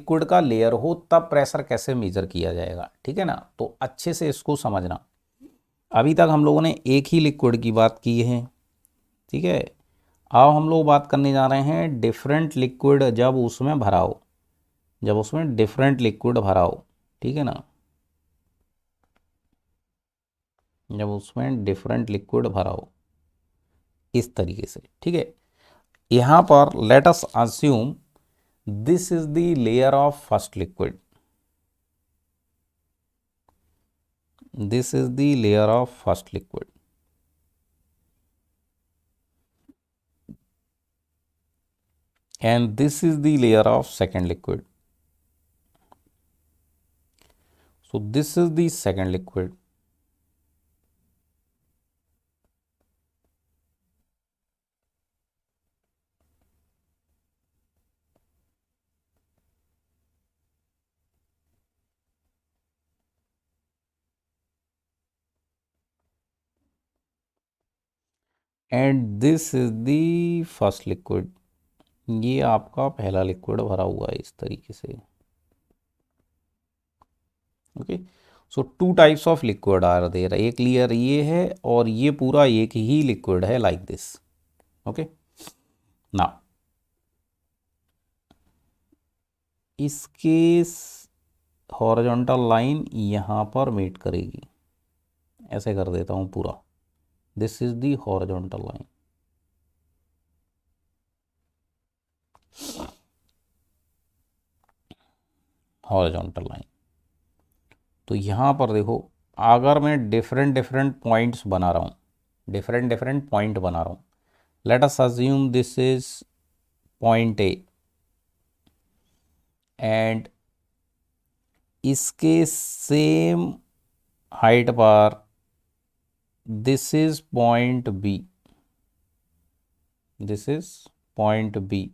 Liquid का layer हो तब प्रेशर कैसे मेजर किया जाएगा, ठीक है ना। तो अच्छे से इसको समझना। अभी तक हम लोगों ने एक ही लिक्विड की बात की है, ठीक है। अब हम लोग बात करने जा रहे हैं डिफरेंट लिक्विड जब उसमें भरा हो, जब उसमें डिफरेंट लिक्विड भरा हो, ठीक है ना, जब उसमें डिफरेंट लिक्विड भरा हो इस तरीके से, ठीक है। यहाँ पर let us assume this is the layer of first liquid, this is the layer of first liquid, and this is the layer of second liquid. So this is the second liquid, and this is the first liquid. ये आपका पहला liquid भरा हुआ है इस तरीके से, okay. So two types of liquid are there, एक लेयर ये है और ये पूरा एक ही लिक्विड है लाइक दिस, ओके। ना इसके हॉरिजॉन्टल लाइन यहाँ पर मीट करेगी, ऐसे कर देता हूँ पूरा, this is the horizontal line, horizontal line. तो यहाँ पर देखो, अगर मैं डिफरेंट डिफरेंट पॉइंट्स बना रहा हूँ, डिफरेंट डिफरेंट पॉइंट बना रहा हूँ, let us assume this is point A and इसके सेम हाइट पर this is point B, this is point B.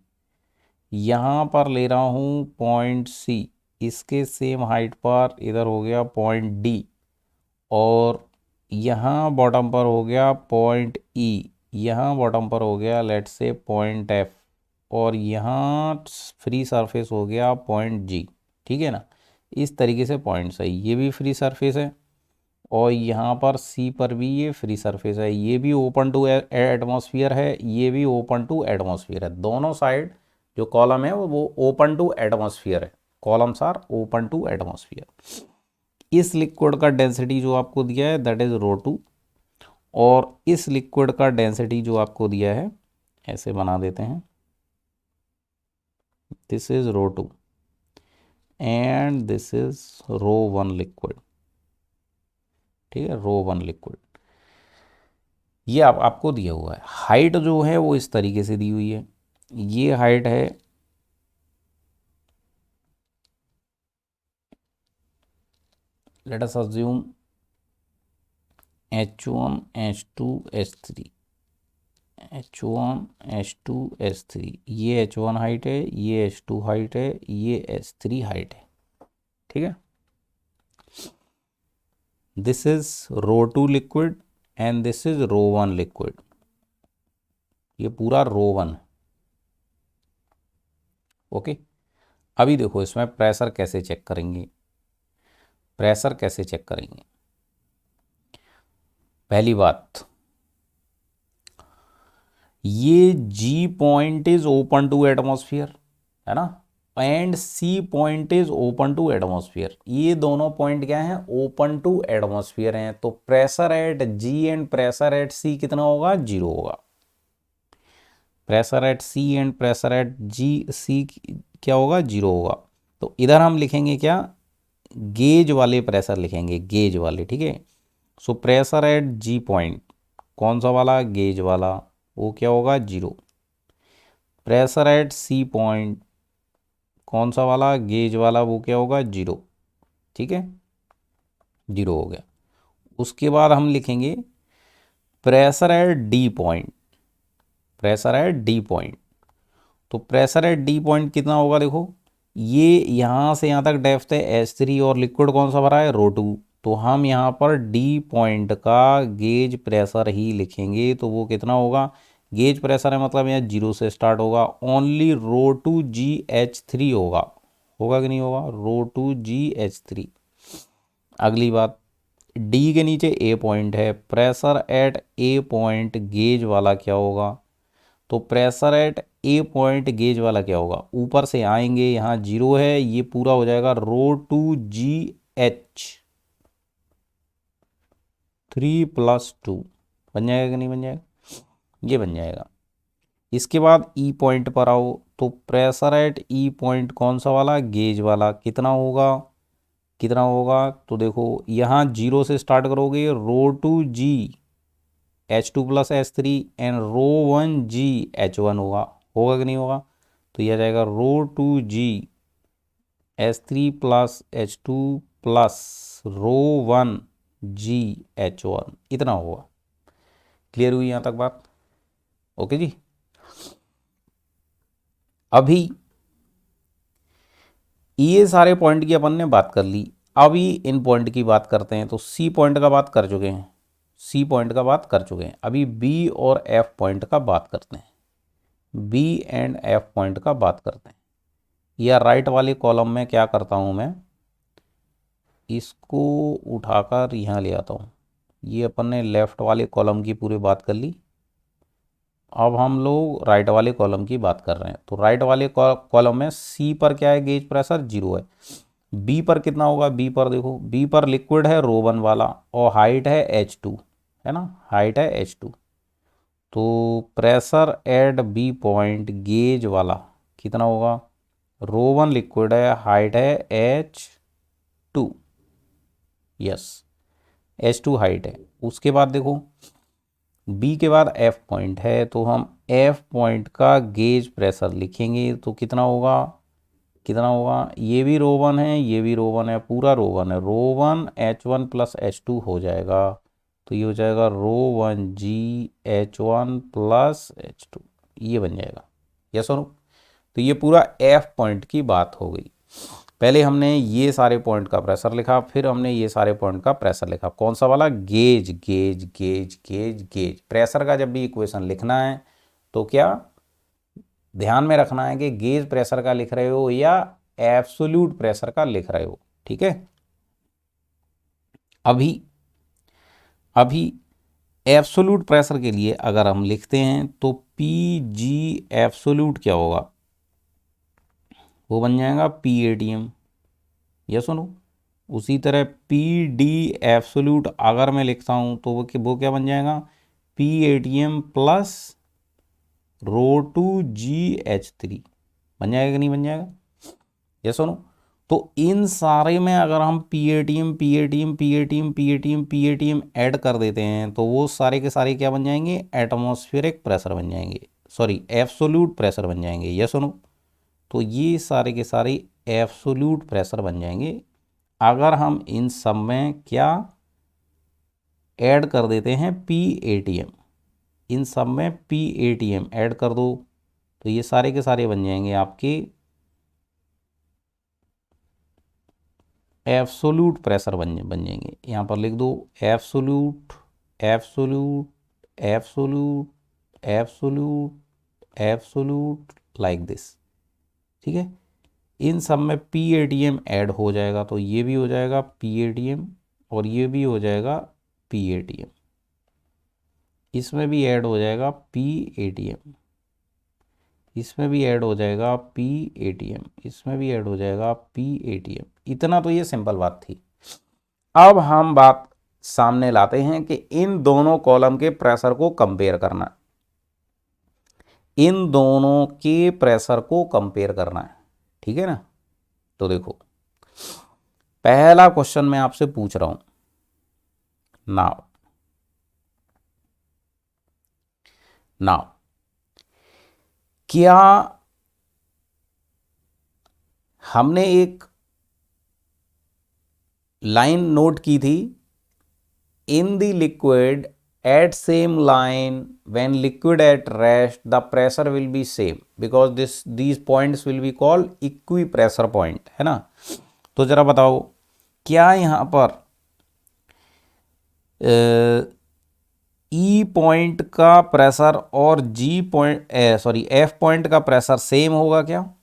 यहाँ पर ले रहा हूँ पॉइंट सी, इसके सेम हाइट पर इधर हो गया पॉइंट डी, और यहाँ बॉटम पर हो गया पॉइंट ई, यहाँ बॉटम पर हो गया लेट से पॉइंट एफ, और यहाँ फ्री सरफेस हो गया पॉइंट जी, ठीक है ना। इस तरीके से पॉइंट्स है, ये भी फ्री सरफेस है और यहाँ पर सी पर भी ये फ्री सरफेस है, ये भी ओपन टू एटमॉस्फेयर है, ये भी ओपन टू एटमॉस्फेयर है। दोनों साइड जो कॉलम है वो ओपन टू एटमॉस्फेयर है, columns are open to atmosphere. इस लिक्विड का डेंसिटी जो आपको दिया है दैट इज ρ2, और इस लिक्विड का डेंसिटी जो आपको दिया है ऐसे बना देते हैं, this is ρ2 and this is ρ1 liquid, ठीक है, ρ1 लिक्विड। ये आपको दिया हुआ है। हाइट जो है वो इस तरीके से दी हुई है, ये हाइट है late us assume H1 H2 H3, H1 H2 H3, ये H1 हाइट है, ये H2 हाइट है, ये H3 हाइट है, ठीक है। This is ρ2 liquid and this is ρ1 liquid, ये पूरा ρ1, ओके। अभी देखो इसमें प्रेशर कैसे चेक करेंगे, प्रेशर कैसे चेक करेंगे। पहली बात, ये G point is open to atmosphere, है ना, and C point is open to atmosphere. ये दोनों पॉइंट क्या हैं, ओपन टू एटमॉस्फेयर हैं। तो pressure at G and pressure at C कितना होगा, 0 होगा। Pressure at C and pressure at G C क्या होगा, 0 होगा। तो इधर हम लिखेंगे क्या, गेज वाले प्रेशर लिखेंगे, गेज वाले, ठीक है। So pressure at G point कौन सा वाला, गेज वाला, वो क्या होगा, 0। प्रेशर एट सी पॉइंट कौन सा वाला, गेज वाला, वो क्या होगा, 0, ठीक है, 0 हो गया। उसके बाद हम लिखेंगे pressure at D point, pressure at D point. तो प्रेशर एट डी पॉइंट कितना होगा, देखो ये यहाँ से यहाँ तक डेप्थ है H3 और लिक्विड कौन सा भरा है, ρ2। तो हम यहाँ पर डी पॉइंट का गेज प्रेशर ही लिखेंगे, तो वो कितना होगा, गेज प्रेशर है मतलब यहाँ 0 से स्टार्ट होगा, ओनली ρ2 GH3 होगा, होगा कि नहीं होगा, ρ2GH3। अगली बात, डी के नीचे ए पॉइंट है, pressure at A point gauge वाला क्या होगा, तो प्रेशर एट ए पॉइंट गेज वाला क्या होगा, ऊपर से आएंगे, यहाँ 0 है, ये पूरा हो जाएगा ρ2GH3+2। बन जाएगा कि नहीं बन जाएगा, ये बन जाएगा। इसके बाद ई पॉइंट पर आओ, तो प्रेशर एट ई पॉइंट कौन सा वाला, गेज वाला, कितना होगा, कितना होगा, तो देखो यहाँ 0 से स्टार्ट करोगे, ρ2GH2+H3 एंड ρ1GH1 होगा कि नहीं होगा, तो यह जाएगा ρ2GH3+H2 प्लस ρ1GH1, इतना होगा। क्लियर हुई यहाँ तक बात, ओके जी। अभी ये सारे पॉइंट की अपन ने बात कर ली, अभी इन पॉइंट की बात करते हैं। तो सी पॉइंट का बात कर चुके हैं, सी पॉइंट का बात कर चुके हैं, अभी बी और एफ पॉइंट का बात करते हैं, बी एंड एफ पॉइंट का बात करते हैं। या राइट वाले कॉलम में क्या करता हूँ मैं, इसको उठाकर यहाँ ले आता हूँ, ये अपन ने लेफ्ट वाले कॉलम की पूरी बात कर ली, अब हम लोग राइट वाले कॉलम की बात कर रहे हैं। तो राइट वाले कॉलम में सी पर क्या है, गेज प्रेशर 0 है, बी पर कितना होगा, बी पर देखो, बी पर लिक्विड है ρ1 वाला और हाइट है H2, है ना, हाइट है H2। तो pressure at B point gauge वाला कितना होगा, ρ1 लिक्विड है, हाइट है H2, यस H2 हाइट है। उसके बाद देखो बी के बाद एफ पॉइंट है, तो हम एफ पॉइंट का गेज प्रेशर लिखेंगे, तो कितना होगा, कितना होगा, ये भी ρ1 है, ये भी ρ1 है, पूरा ρ1 है, ρ1H1+H2 हो जाएगा, तो ये हो जाएगा ρ1GH1+H2, ये बन जाएगा, यस और नो। तो ये पूरा एफ पॉइंट की बात हो गई। पहले हमने ये सारे पॉइंट का प्रेशर लिखा, फिर हमने ये सारे पॉइंट का प्रेशर लिखा, कौन सा वाला, gauge gauge gauge gauge gauge. Pressure का जब भी इक्वेशन लिखना है तो क्या ध्यान में रखना है कि गेज प्रेशर का लिख रहे हो या एब्सोल्यूट प्रेशर का लिख रहे हो, ठीक है। अभी अभी एब्सोल्यूट प्रेशर के लिए अगर हम लिखते हैं तो पी जी एब्सोल्यूट क्या होगा, वो बन जाएगा PATM, ये सुनो। उसी तरह PD एब्सोल्यूट अगर मैं लिखता हूँ तो वो क्या बन जाएगा, PATM प्लस ρ2GH3, बन जाएगा कि नहीं बन जाएगा, ये सुनो। तो इन सारे में अगर हम PATM PATM PATM PATM PATM add कर देते हैं तो वो सारे के सारे क्या बन जाएंगे, एटमॉस्फेरिक प्रेशर बन जाएंगे, सॉरी एब्सोल्यूट प्रेशर बन जाएंगे, ये सुनो। तो ये सारे के सारे एब्सोल्यूट प्रेशर बन जाएंगे अगर हम इन सब में क्या ऐड कर देते हैं, PATM, इन सब में PATM ऐड कर दो, तो ये सारे के सारे बन जाएंगे आपके एब्सोल्यूट प्रेशर बन जाएंगे। यहाँ पर लिख दो absolute absolute absolute absolute absolute, like this, ठीक है। इन सब में PATM ऐड हो जाएगा, तो ये भी हो जाएगा PATM और ये भी हो जाएगा PATM, इसमें भी ऐड हो जाएगा PATM, इसमें भी ऐड हो जाएगा PATM, इसमें भी ऐड हो जाएगा PATM। इतना तो ये सिंपल बात थी। अब हम बात सामने लाते हैं कि इन दोनों कॉलम के प्रेशर को कंपेयर करना, इन दोनों के प्रेशर को कंपेयर करना है, ठीक है ना। तो देखो पहला क्वेश्चन मैं आपसे पूछ रहा हूं, नाउ क्या हमने एक लाइन नोट की थी, in the liquid at same line when liquid at rest the pressure will be same because these points will be called equipressure point, है ना। तो जरा बताओ क्या यहाँ पर E पॉइंट का प्रेशर और G पॉइंट F पॉइंट का प्रेशर सेम होगा क्या,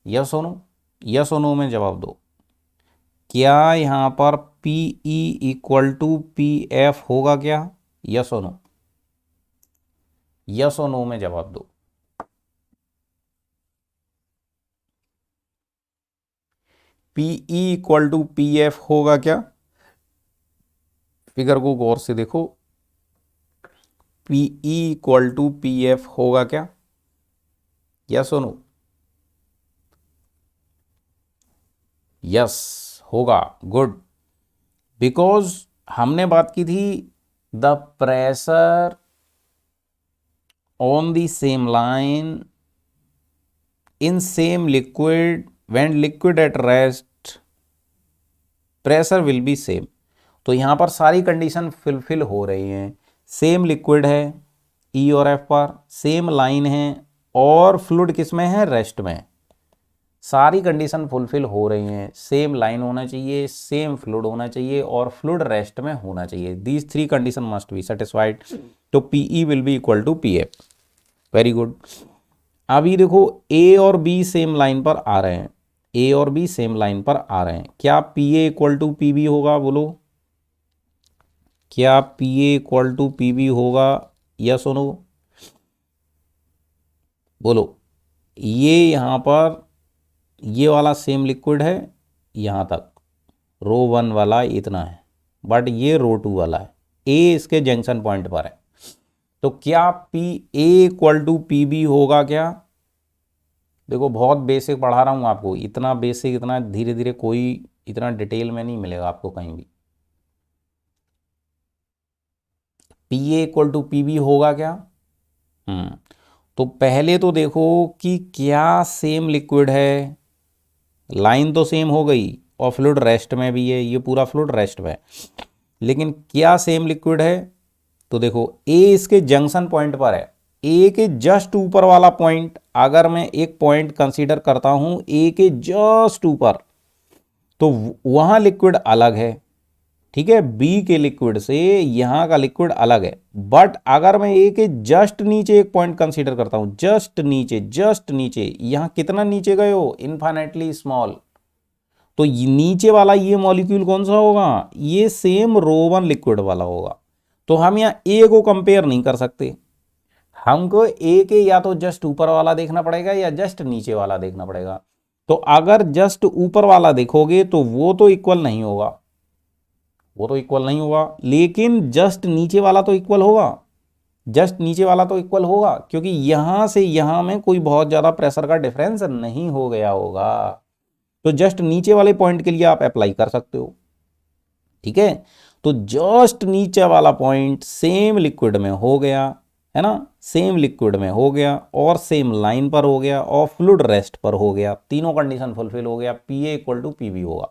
यस और नो। यस और नो में जवाब दो। क्या यहाँ पर PE इक्वल टू PF होगा क्या? यस और नो, यस और नो में जवाब दो। PE इक्वल टू PF होगा क्या? फिगर को गौर से देखो। PE इक्वल टू PF होगा क्या? यस और नो? यस होगा, गुड। बिकॉज हमने बात की थी the pressure on the same line in same liquid when liquid at rest pressure will be same. तो यहां पर सारी कंडीशन फुलफिल हो रही हैं। सेम लिक्विड है E और F पर, सेम लाइन है और फ्लूइड किस में है? रेस्ट में। सारी कंडीशन फुलफिल हो रही हैं। सेम लाइन होना चाहिए, सेम फ्लूइड होना चाहिए और फ्लूइड रेस्ट में होना चाहिए। These three condition must be satisfied. तो PE will be equal to PF। Very good. अभी देखो A और B सेम लाइन पर आ रहे हैं, A और B सेम लाइन पर आ रहे हैं। क्या PA इक्वल टू PB होगा? बोलो, क्या PA इक्वल टू PB होगा? यस और नो? बोलो। ये यहां पर ये वाला सेम लिक्विड है यहां तक, रो 1 वाला इतना है, बट ये रो 2 वाला है। A इसके जंक्शन पॉइंट पर है। तो क्या PA इक्वल टू PB होगा क्या? देखो बहुत बेसिक पढ़ा रहा हूं आपको, इतना बेसिक, इतना धीरे धीरे कोई इतना डिटेल में नहीं मिलेगा आपको कहीं भी। PA इक्वल टू PB होगा क्या? तो पहले तो देखो कि क्या सेम लिक्विड है। लाइन तो सेम हो गई और फ्लूइड रेस्ट में भी है, ये पूरा फ्लूइड रेस्ट में है। लेकिन क्या सेम लिक्विड है? तो देखो A इसके जंक्शन पॉइंट पर है। A के जस्ट ऊपर वाला पॉइंट, अगर मैं एक पॉइंट कंसीडर करता हूं A के जस्ट ऊपर, तो वहां लिक्विड अलग है, ठीक है। B के लिक्विड से यहां का लिक्विड अलग है। बट अगर मैं A के जस्ट नीचे एक पॉइंट कंसीडर करता हूं, जस्ट नीचे, यहां कितना नीचे गए हो? Infinitely small. तो नीचे वाला ये मॉलिक्यूल कौन सा होगा? ये सेम रो 1 लिक्विड वाला होगा। तो हम यहाँ A को कंपेयर नहीं कर सकते। हमको A के या तो जस्ट ऊपर वाला देखना पड़ेगा या जस्ट नीचे वाला देखना पड़ेगा। तो अगर जस्ट ऊपर वाला देखोगे तो वो तो इक्वल नहीं होगा, वो तो इक्वल नहीं होगा। लेकिन जस्ट नीचे वाला तो इक्वल होगा, जस्ट नीचे वाला तो इक्वल होगा, क्योंकि यहां से यहां में कोई बहुत ज्यादा प्रेशर का डिफरेंस नहीं हो गया होगा। तो जस्ट नीचे वाले पॉइंट के लिए आप अप्लाई कर सकते हो, ठीक है। तो जस्ट नीचे वाला पॉइंट सेम लिक्विड में हो गया, है ना, सेम लिक्विड में हो गया और सेम लाइन पर हो गया और फ्लूइड रेस्ट पर हो गया। तीनों कंडीशन फुलफिल हो गया। PA इक्वल टू PB होगा।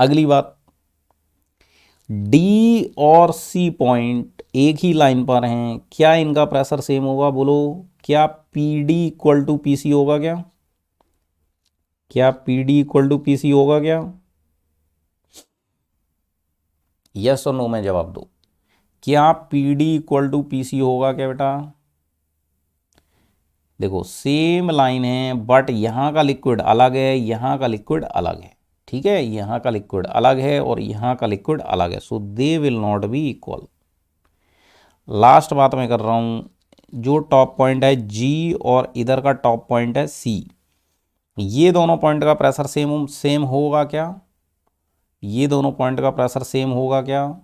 अगली बात, D और C पॉइंट एक ही लाइन पर हैं, क्या इनका प्रेशर सेम होगा? बोलो, क्या PD इक्वल टू PC होगा क्या? क्या PD इक्वल टू PC होगा क्या? यस और नो में जवाब दो। क्या PD इक्वल टू PC होगा क्या बेटा? देखो सेम लाइन है बट यहां का लिक्विड अलग है, यहां का लिक्विड अलग है, ठीक है। यहां का लिक्विड अलग है और यहां का लिक्विड अलग है। So they will not be equal. Last बात मैं कर रहा हूं, जो टॉप पॉइंट है G और इधर का टॉप पॉइंट है C, ये दोनों पॉइंट का प्रेशर सेम होगा क्या? ये दोनों पॉइंट का प्रेशर सेम होगा क्या?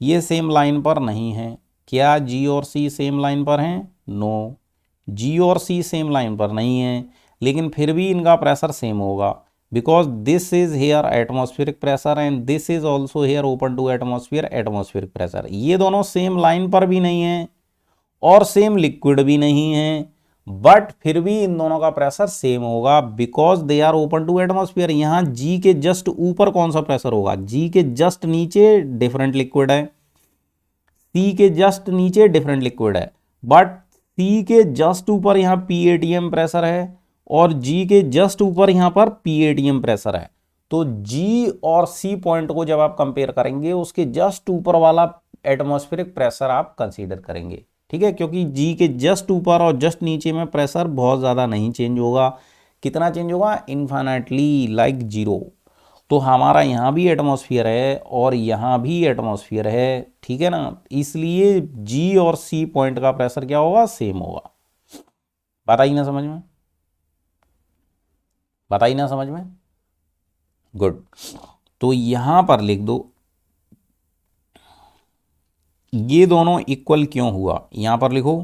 ये सेम लाइन पर नहीं है। क्या G और C सेम लाइन पर हैं? नो, G और C सेम लाइन पर नहीं है, लेकिन फिर भी इनका प्रेशर सेम होगा, because this is here atmospheric pressure and this is also here open to atmospheric pressure. ये दोनों सेम लाइन पर भी नहीं है और सेम लिक्विड भी नहीं है, बट फिर भी इन दोनों का प्रेशर सेम होगा because they are open to atmosphere. यहां G के जस्ट ऊपर कौन सा प्रेशर होगा? G के जस्ट नीचे डिफरेंट लिक्विड है, C के जस्ट नीचे डिफरेंट लिक्विड है, बट C के जस्ट ऊपर यहां PATM प्रेशर है और G के जस्ट ऊपर यहां पर PATM प्रेशर है। तो G और C पॉइंट को जब आप कंपेयर करेंगे, उसके जस्ट ऊपर वाला एटमॉस्फेरिक प्रेशर आप कंसीडर करेंगे, ठीक है, क्योंकि G के जस्ट ऊपर और जस्ट नीचे में प्रेशर बहुत ज़्यादा नहीं चेंज होगा। कितना चेंज होगा, इन्फाइनाइटली, लाइक जीरो। तो हमारा यहाँ भी एटमॉस्फेयर है और यहाँ भी एटमॉस्फेयर है, ठीक है ना, इसलिए जी और सी पॉइंट का प्रेशर क्या होगा, सेम होगा। बात आई ना समझ में, बात आई ना समझ में, गुड। तो यहां पर लिख दो ये दोनों इक्वल क्यों हुआ, यहां पर लिखो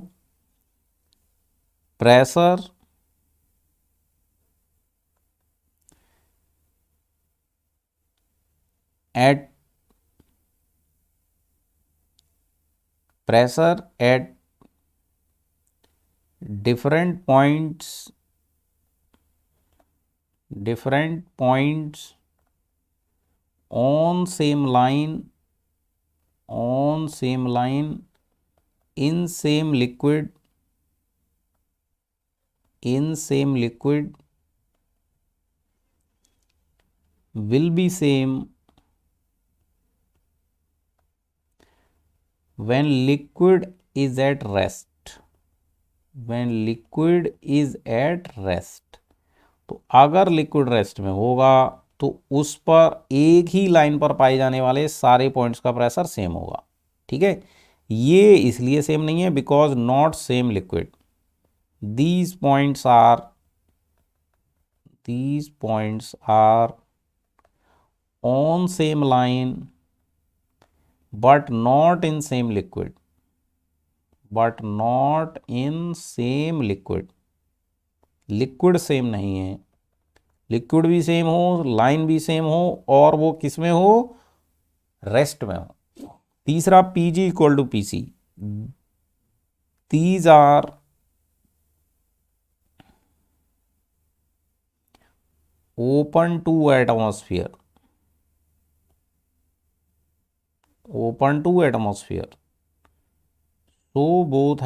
pressure at different points on same line in same liquid will be same when liquid is at rest, तो अगर लिक्विड रेस्ट में होगा तो उस पर एक ही लाइन पर पाए जाने वाले सारे पॉइंट्स का प्रेशर सेम होगा, ठीक है। ये इसलिए सेम नहीं है because not same liquid, these points are on same line but not in same liquid, liquid same नहीं है, लिक्विड भी सेम हो, लाइन भी सेम हो, और वो किस में हो, रेस्ट में हो। तीसरा Pg equal to Pc, these are open to atmosphere, so both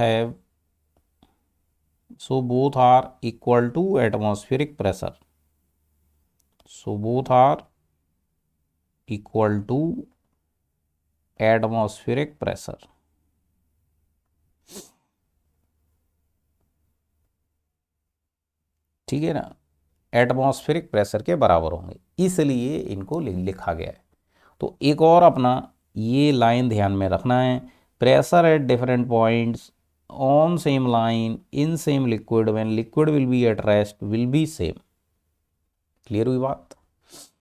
are equal to atmospheric pressure, ठीक है ना, एटमॉस्फेरिक प्रेशर के बराबर होंगे, इसलिए इनको लिखा गया है। तो एक और अपना ये लाइन ध्यान में रखना है, pressure at different points on same line in same liquid when liquid will be at rest will be same. Clear हुई बात।